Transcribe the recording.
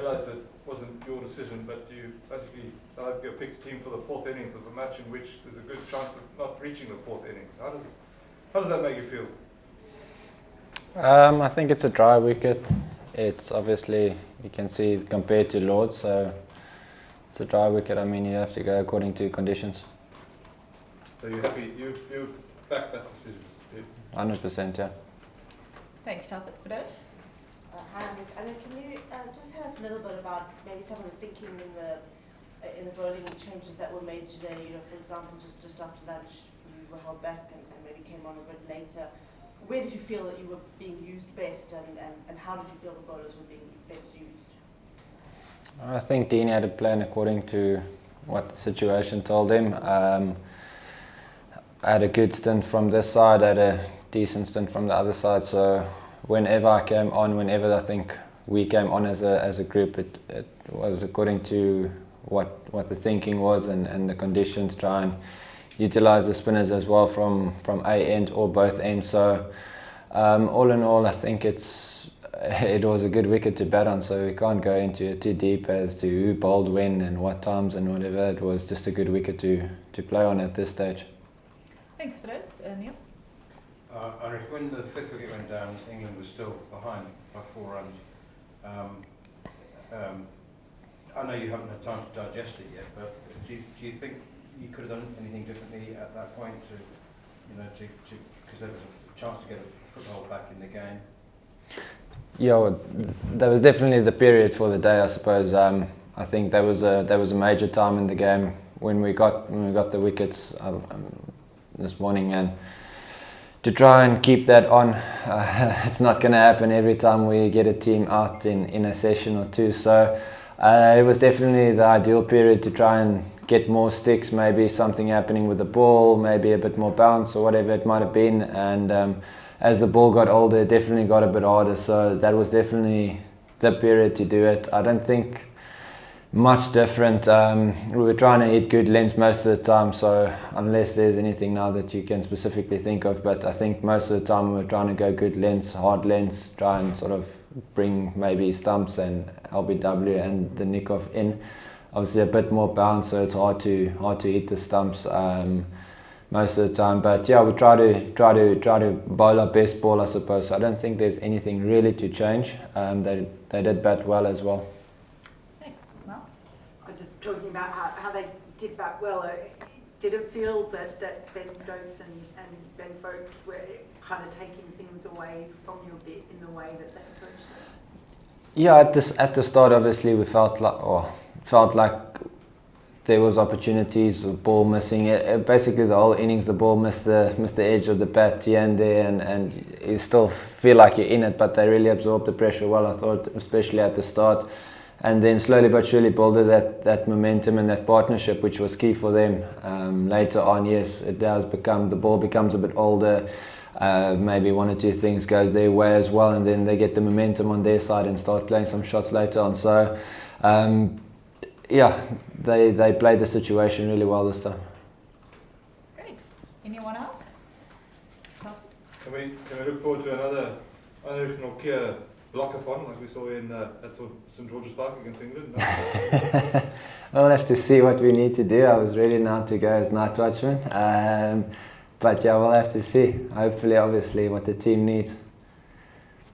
realise it wasn't your decision, but you basically South Africa picked a team for the fourth innings of a match in which there's a good chance of not reaching the fourth innings. How does that make you feel? I think it's a dry wicket. It's obviously, you can see compared to Lords, so it's a dry wicket. I mean, you have to go according to conditions. So you're happy, you back that decision? 100%, yeah. Thanks, Trafford. For those? Hi, Anrich. Can you just tell us a little bit about maybe some of the thinking in the bowling changes that were made today? You know, for example, just after lunch, you were held back and maybe came on a bit later. Where did you feel that you were being used best, and how did you feel the bowlers were being best used? I think Dean had a plan according to what the situation told him. I had a good stint from this side, I had a decent stint from the other side, so whenever I came on, whenever I think we came on as a group, it was according to what the thinking was and the conditions, try and utilise the spinners as well from a end or both ends. So all in all, I think it was a good wicket to bat on, so we can't go into it too deep as to who bowled when and what times and whatever. It was just a good wicket to play on at this stage. Thanks for those. Neil? Anrich, when the fifth wicket went down, England was still behind by 4 runs. I know you haven't had time to digest it yet, but do you think you could have done anything differently at that point because there was a chance to get a foothold back in the game? Yeah, well, that was definitely the period for the day, I suppose. I think there was a major time in the game when we got the wickets this morning, and to try and keep that on, it's not going to happen every time we get a team out in a session or two. So it was definitely the ideal period to try and get more sticks, maybe something happening with the ball, maybe a bit more bounce or whatever it might have been. And as the ball got older, it definitely got a bit harder. So that was definitely the period to do it. I don't think much different. We were trying to hit good lengths most of the time, so unless there's anything now that you can specifically think of, but I think most of the time we were trying to go good lengths, hard lengths, try and sort of bring maybe stumps and LBW and the nick-off in. Obviously a bit more bounce, so it's hard to hit the stumps most of the time. But yeah, we try to bowl our best ball, I suppose. So I don't think there's anything really to change. They did bat well as well. Thanks. Well, just talking about how they did bat well. Did it feel that Ben Stokes and Ben Folkes were kind of taking things away from you a bit in the way that they approached it? Yeah, at the start, obviously we felt like there was opportunities, the ball missing. Basically the whole innings, the ball missed the edge of the bat here and there, and you still feel like you're in it, but they really absorbed the pressure well, I thought, especially at the start. And then slowly but surely built that momentum and that partnership, which was key for them. Later on, yes, it does become, the ball becomes a bit older, maybe one or two things goes their way as well, and then they get the momentum on their side and start playing some shots later on. So yeah, they played the situation really well this time. great. Anyone else? Can we look forward to another NORTJE blockathon like we saw in St George's Park against England? No? We'll have to see what we need to do. I was ready now to go as night watchman, but yeah, we'll have to see. Hopefully, obviously, what the team needs.